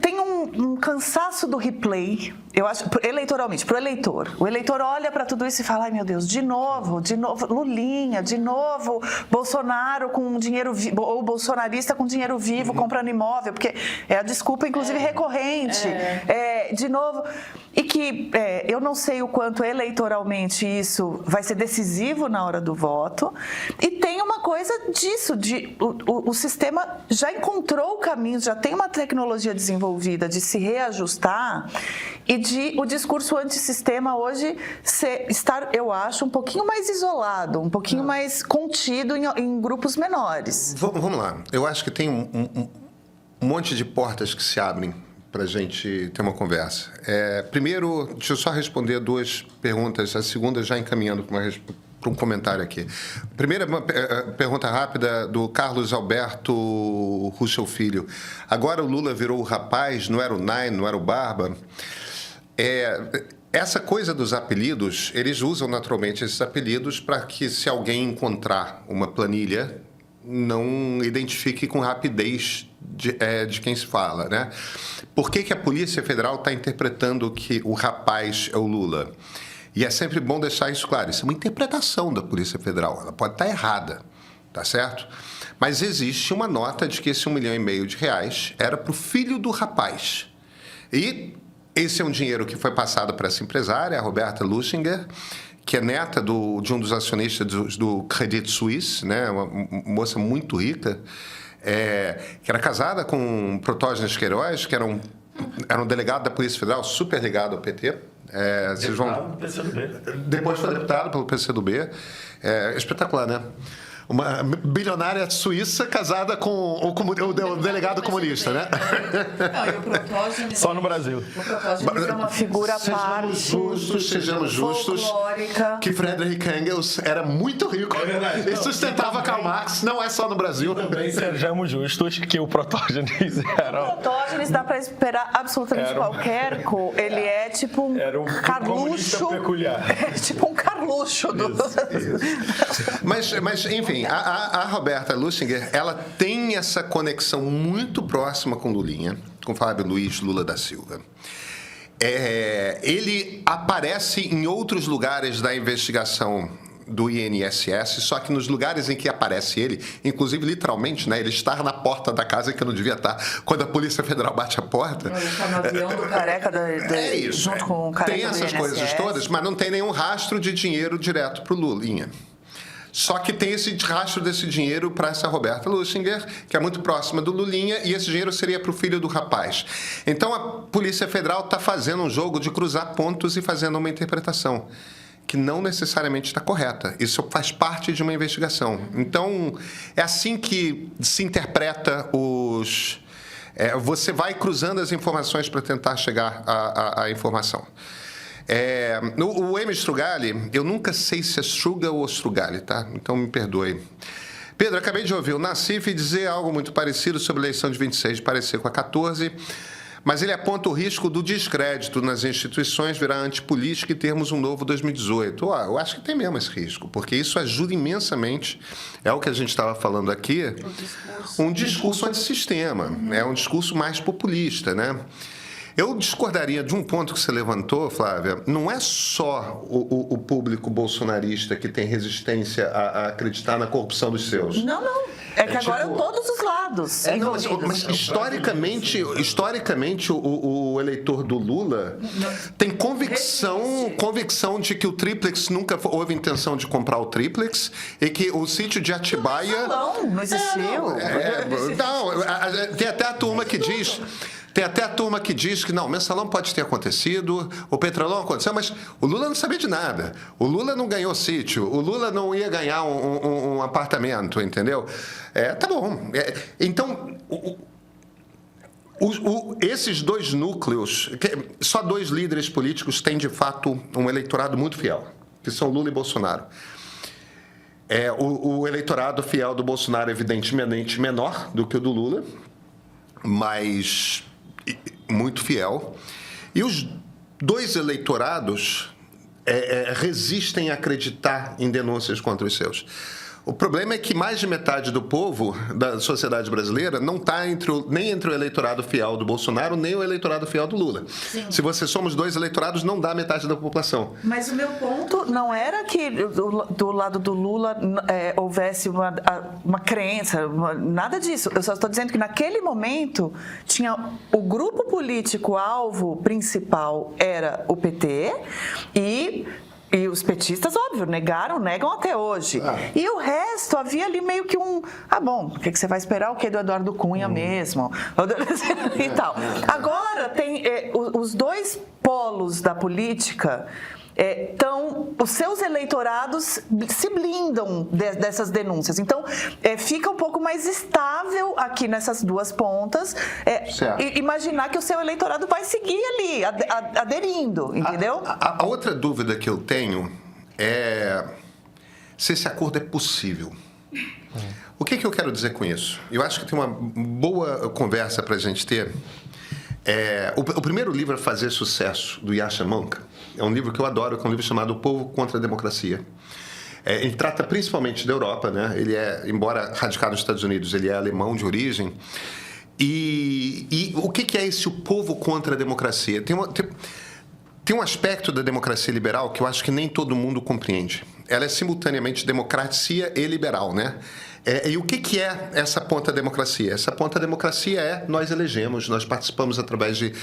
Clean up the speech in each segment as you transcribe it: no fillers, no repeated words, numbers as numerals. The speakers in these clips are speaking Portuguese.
Tem um cansaço do replay, eu acho, eleitoralmente, para o eleitor. O eleitor olha para tudo isso e fala, ai meu Deus, de novo, Lulinha, de novo, Bolsonaro com dinheiro vivo, ou bolsonarista com dinheiro vivo comprando imóvel, porque é a desculpa, inclusive, recorrente. De novo, e que eu não sei o quanto eleitoralmente isso vai ser decisivo na hora do voto. E tem uma coisa disso, o sistema já encontrou o caminho, já tem uma tecnologia desenvolvida de se reajustar e de o discurso antissistema hoje estar, eu acho, um pouquinho mais isolado, um pouquinho mais contido em grupos menores. Vamos lá. Eu acho que tem um monte de portas que se abrem para a gente ter uma conversa. Primeiro, deixa eu só responder duas perguntas, a segunda já encaminhando para um comentário aqui. Primeira pergunta rápida do Carlos Alberto Russell Filho. Agora o Lula virou o rapaz, não era o Nine, não era o Barba? Essa coisa dos apelidos, eles usam naturalmente esses apelidos para que, se alguém encontrar uma planilha, não identifique com rapidez de quem se fala, né? Por que a Polícia Federal está interpretando que o rapaz é o Lula? E é sempre bom deixar isso claro. Isso é uma interpretação da Polícia Federal. Ela pode estar errada, tá certo? Mas existe uma nota de que esse R$1,5 milhão era para o filho do rapaz. E esse é um dinheiro que foi passado para essa empresária, a Roberta Lusinger, que é neta de um dos acionistas do Credit Suisse, né? Uma moça muito rica, que era casada com Protógenes Queiroz, que era um delegado da Polícia Federal, super ligado ao PT. Vocês vão... do PCdoB. Depois foi deputado pelo PCdoB. Espetacular, né? Uma bilionária suíça casada com o delegado comunista, né? Não, e o Protógenes... Só no Brasil. O Protógenes é uma figura à parte. Sejamos justos. Folclórica. Que Friedrich Engels era muito rico. É verdade. E sustentava Karl Marx, não é só no Brasil. Também sejamos justos que o Protógenes era... O Protógenes dá para esperar absolutamente qualquer coisa. Ele é tipo um Era um comunista Carluxo. peculiar. É tipo um Carluxo. Mas, enfim, a Roberta Lusinger, ela tem essa conexão muito próxima com Lulinha, com Flávio Luiz Lula da Silva. Ele aparece em outros lugares da investigação do INSS, só que nos lugares em que aparece ele, inclusive literalmente, né, ele está na porta da casa que eu não devia estar, quando a Polícia Federal bate a porta. Ele está no avião do careca Isso. junto com o careca tem do essas INSS. coisas todas, mas não tem nenhum rastro de dinheiro direto para o Lulinha. Só que tem esse rastro desse dinheiro para essa Roberta Lusinger, que é muito próxima do Lulinha, e esse dinheiro seria para o filho do rapaz. Então, a Polícia Federal está fazendo um jogo de cruzar pontos e fazendo uma interpretação que não necessariamente está correta. Isso faz parte de uma investigação. Então, é assim que se interpreta os... você vai cruzando as informações para tentar chegar à informação. O M. Strugali, eu nunca sei se é Struga ou Strugali, tá? Então me perdoe. Pedro, acabei de ouvir o Nassif dizer algo muito parecido sobre a eleição de 26, de parecer com a 14, mas ele aponta o risco do descrédito nas instituições virar antipolítica e termos um novo 2018. Eu acho que tem mesmo esse risco, porque isso ajuda imensamente, é o que a gente estava falando aqui, um discurso antissistema, um discurso mais populista, né? Eu discordaria de um ponto que você levantou, Flávia. Não é só o público bolsonarista que tem resistência a acreditar na corrupção dos seus. Não. É que agora é todos os lados. Mas historicamente o eleitor do Lula tem convicção de que o triplex nunca houve intenção de comprar o triplex e que o sítio de Atibaia... Não existiu. Tem até a turma que diz... Tem até a turma que diz que não, o mensalão pode ter acontecido, o petrolão aconteceu, mas o Lula não sabia de nada. O Lula não ganhou sítio, o Lula não ia ganhar um apartamento, entendeu? Tá bom. Então, esses dois núcleos, só dois líderes políticos têm, de fato, um eleitorado muito fiel, que são Lula e Bolsonaro. O eleitorado fiel do Bolsonaro é evidentemente menor do que o do Lula, mas muito fiel. E os dois eleitorados resistem a acreditar em denúncias contra os seus. O problema é que mais de metade do povo da sociedade brasileira não está nem entre o eleitorado fiel do Bolsonaro, nem o eleitorado fiel do Lula. Sim. Se você somos dois eleitorados, não dá metade da população. Mas o meu ponto não era que do lado do Lula houvesse uma crença, nada disso. Eu só estou dizendo que naquele momento tinha o grupo político-alvo principal era o PT e os petistas, óbvio, negam até hoje. E o resto, havia ali meio que bom, o que você vai esperar? O que do Eduardo Cunha mesmo? E tal. Agora, tem os dois polos da política... os seus eleitorados se blindam dessas denúncias. Então, fica um pouco mais estável aqui nessas duas pontas. Imaginar que o seu eleitorado vai seguir ali, aderindo, entendeu? A outra dúvida que eu tenho é se esse acordo é possível. O que eu quero dizer com isso? Eu acho que tem uma boa conversa para a gente ter. O primeiro livro a fazer sucesso, do Yasha Monk, é um livro que eu adoro, que é um livro chamado O Povo contra a Democracia. Ele trata principalmente da Europa, né? Ele embora radicado nos Estados Unidos, ele é alemão de origem. E o que é esse O Povo contra a Democracia? Tem um aspecto da democracia liberal que eu acho que nem todo mundo compreende. Ela é simultaneamente democracia e liberal, né? E o que é essa ponta democracia? Essa ponta democracia nós elegemos, nós participamos através de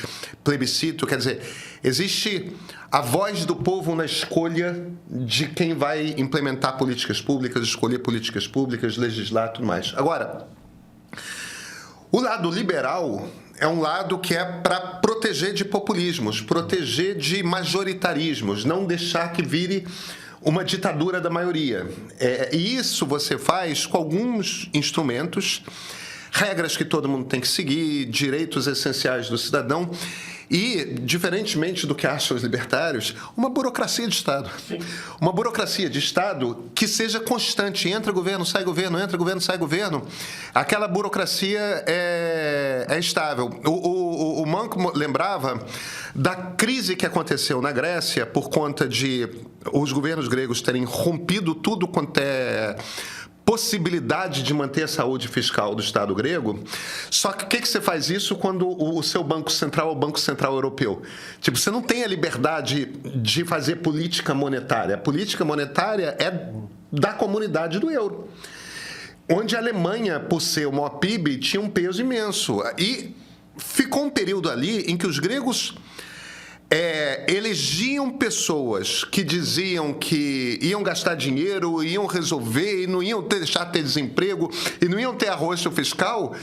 plebiscito, quer dizer, existe a voz do povo na escolha de quem vai implementar políticas públicas, escolher políticas públicas, legislar e tudo mais. Agora, o lado liberal é um lado que é para proteger de populismos, proteger de majoritarismos, não deixar que vire uma ditadura da maioria. E isso você faz com alguns instrumentos, regras que todo mundo tem que seguir, direitos essenciais do cidadão e, diferentemente do que acham os libertários, uma burocracia de Estado. Sim. Uma burocracia de Estado que seja constante. Entra governo, sai governo, entra governo, sai governo. Aquela burocracia é estável. O Monk lembrava da crise que aconteceu na Grécia por conta de os governos gregos terem rompido tudo quanto é possibilidade de manter a saúde fiscal do Estado grego. Só que o que você faz isso quando o seu Banco Central é o Banco Central Europeu? Tipo, você não tem a liberdade de fazer política monetária. A política monetária é da comunidade do euro. Onde a Alemanha, por ser o maior PIB, tinha um peso imenso. E ficou um período ali em que os gregos elegiam pessoas que diziam que iam gastar dinheiro, iam resolver, e não iam deixar de ter desemprego, e não iam ter arroxo fiscal,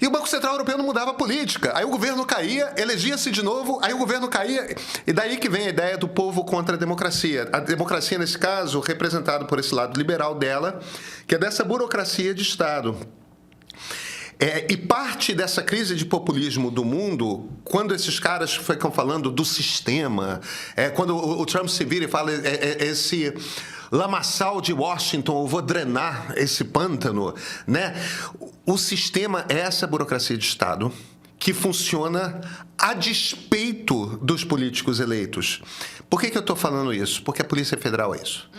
e o Banco Central Europeu não mudava a política. Aí o governo caía, elegia-se de novo, aí o governo caía, e daí que vem a ideia do povo contra a democracia. A democracia, nesse caso, representada por esse lado liberal dela, que é dessa burocracia de Estado. E parte dessa crise de populismo do mundo, quando esses caras ficam falando do sistema, quando o Trump se vira e fala esse lamaçal de Washington, eu vou drenar esse pântano, né? O sistema é essa burocracia de Estado que funciona a despeito dos políticos eleitos. Por que eu estou falando isso? Porque a Polícia Federal é isso.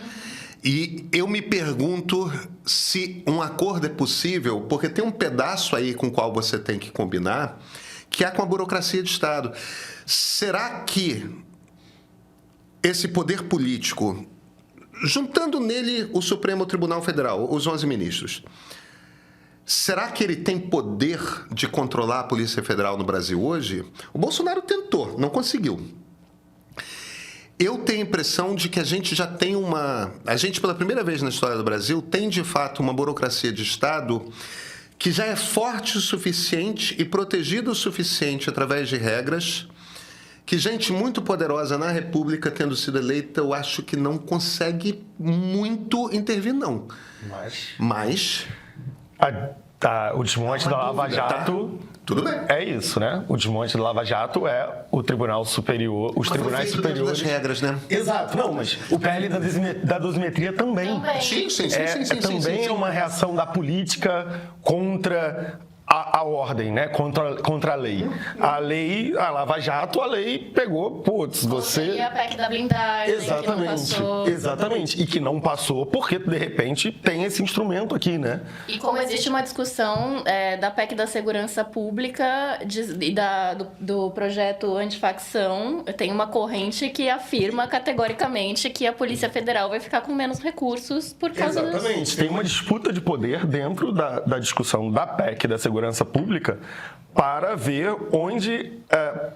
E eu me pergunto se um acordo é possível, porque tem um pedaço aí com o qual você tem que combinar, que é com a burocracia de Estado. Será que esse poder político, juntando nele o Supremo Tribunal Federal, os 11 ministros, será que ele tem poder de controlar a Polícia Federal no Brasil hoje? O Bolsonaro tentou, não conseguiu. Eu tenho a impressão de que a gente já tem a gente, pela primeira vez na história do Brasil, tem de fato uma burocracia de Estado que já é forte o suficiente e protegida o suficiente através de regras que gente muito poderosa na República, tendo sido eleita, eu acho que não consegue muito intervir, não. Mas o desmonte da Lava Jato... Tudo bem. É isso, né? O desmonte da Lava Jato é o Tribunal Superior, os tribunais superiores... das regras, né? Exato. Não, mas o PL da dosimetria também. Sim. Também é uma reação da política contra a ordem, né, contra a lei. A Lava Jato, a lei pegou, putz, você... E a PEC da blindagem, que não passou. Exatamente, e que não passou porque, de repente, tem esse instrumento aqui, né? E como existe uma discussão da PEC da segurança pública e do projeto antifacção, tem uma corrente que afirma categoricamente que a Polícia Federal vai ficar com menos recursos por causa disso. Exatamente, tem uma disputa de poder dentro da discussão da PEC da segurança pública para ver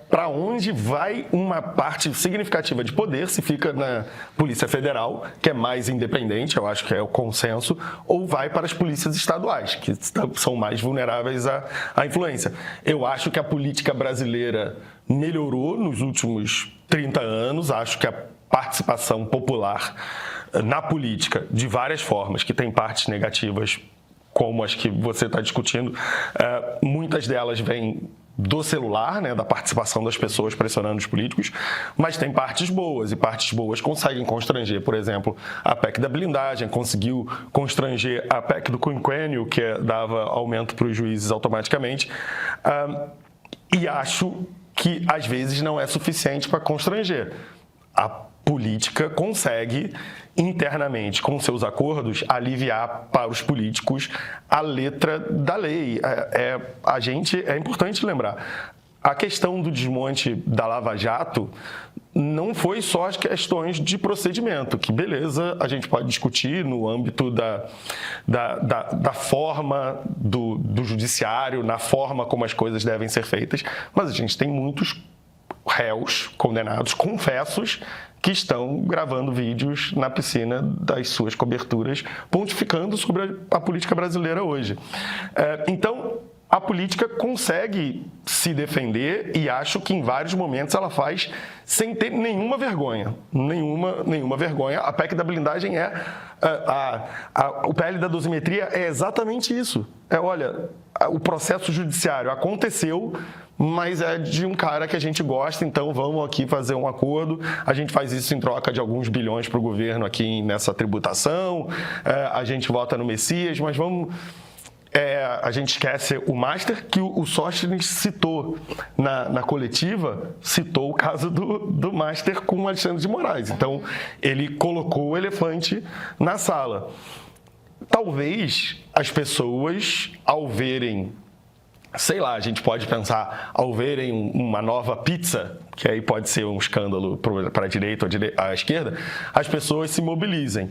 para onde vai uma parte significativa de poder, se fica na Polícia Federal, que é mais independente, eu acho que é o consenso, ou vai para as polícias estaduais, que são mais vulneráveis à influência. Eu acho que a política brasileira melhorou nos últimos 30 anos, acho que a participação popular na política, de várias formas, que tem partes negativas, como as que você está discutindo, muitas delas vêm do celular, né, da participação das pessoas pressionando os políticos, mas tem partes boas, e partes boas conseguem constranger, por exemplo, a PEC da blindagem, conseguiu constranger a PEC do quinquênio, que dava aumento para os juízes automaticamente, e acho que, às vezes, não é suficiente para constranger. A política consegue, internamente, com seus acordos, aliviar para os políticos a letra da lei. É importante lembrar, a questão do desmonte da Lava Jato não foi só as questões de procedimento, que beleza, a gente pode discutir no âmbito da forma do judiciário, na forma como as coisas devem ser feitas, mas a gente tem muitos réus condenados, confessos, que estão gravando vídeos na piscina das suas coberturas, pontificando sobre a política brasileira hoje. Então, a política consegue se defender e acho que em vários momentos ela faz sem ter nenhuma vergonha. Nenhuma vergonha. A PEC da blindagem o PL da dosimetria é exatamente isso. Olha, o processo judiciário aconteceu, mas é de um cara que a gente gosta, então vamos aqui fazer um acordo, a gente faz isso em troca de alguns bilhões para o governo aqui nessa tributação, a gente vota no Messias, mas vamos... a gente esquece o Master, que o Sóstenes citou na coletiva, citou o caso do Master com o Alexandre de Moraes. Então, ele colocou o elefante na sala. Talvez as pessoas, ao verem, sei lá, a gente pode pensar, ao verem uma nova pizza, que aí pode ser um escândalo para a direita ou à esquerda, as pessoas se mobilizem.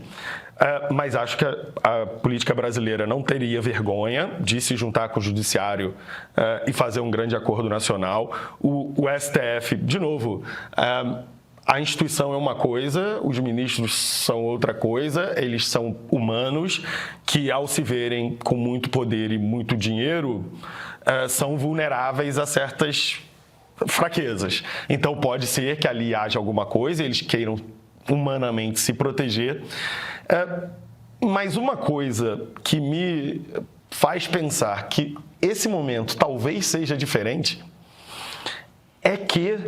Mas acho que a política brasileira não teria vergonha de se juntar com o judiciário e fazer um grande acordo nacional. O STF, de novo, a instituição é uma coisa, os ministros são outra coisa, eles são humanos que, ao se verem com muito poder e muito dinheiro, são vulneráveis a certas fraquezas. Então, pode ser que ali haja alguma coisa, eles queiram humanamente se proteger. Mas uma coisa que me faz pensar que esse momento talvez seja diferente é que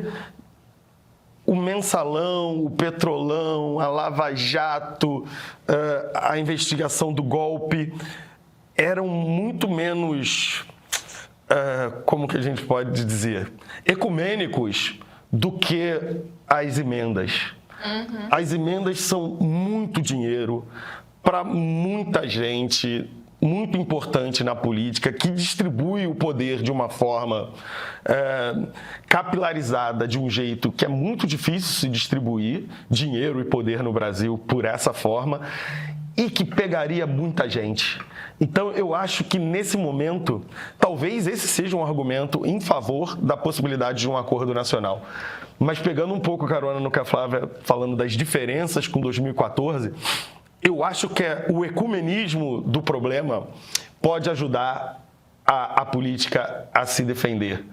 o mensalão, o petrolão, a Lava Jato, a investigação do golpe eram muito menos, como que a gente pode dizer, ecumênicos do que as emendas. Uhum. As emendas são muito dinheiro para muita gente, muito importante na política, que distribui o poder de uma forma capilarizada, de um jeito que é muito difícil se distribuir dinheiro e poder no Brasil por essa forma, e que pegaria muita gente. Então, eu acho que, nesse momento, talvez esse seja um argumento em favor da possibilidade de um acordo nacional. Mas, pegando um pouco carona no que a Flávia falando das diferenças com 2014, eu acho que o ecumenismo do problema pode ajudar a política a se defender.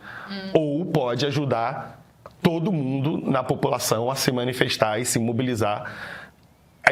Ou pode ajudar todo mundo na população a se manifestar e se mobilizar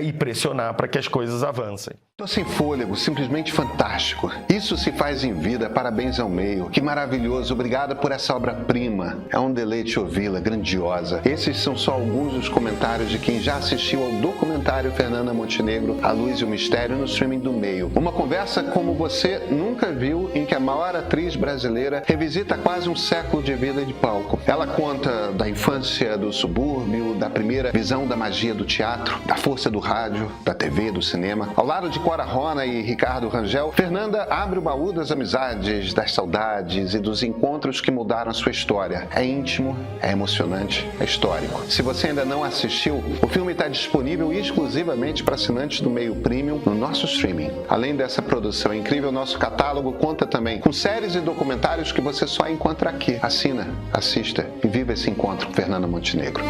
e pressionar para que as coisas avancem. Tô sem fôlego, simplesmente fantástico. Isso se faz em vida, parabéns ao meio. Que maravilhoso, obrigada por essa obra-prima. É um deleite ouvi-la, grandiosa. Esses são só alguns dos comentários de quem já assistiu ao documentário Fernanda Montenegro, A Luz e o Mistério, no streaming do Meio. Uma conversa como você nunca viu, em que a maior atriz brasileira revisita quase um século de vida de palco. Ela conta da infância do subúrbio, da primeira visão da magia do teatro, da força do rádio, da TV, do cinema. Ao lado de Cora Rona e Ricardo Rangel, Fernanda abre o baú das amizades, das saudades e dos encontros que mudaram a sua história. É íntimo, é emocionante, é histórico. Se você ainda não assistiu, o filme está disponível exclusivamente para assinantes do Meio Premium no nosso streaming. Além dessa produção incrível, nosso catálogo conta também com séries e documentários que você só encontra aqui. Assina, assista e viva esse encontro com Fernanda Montenegro.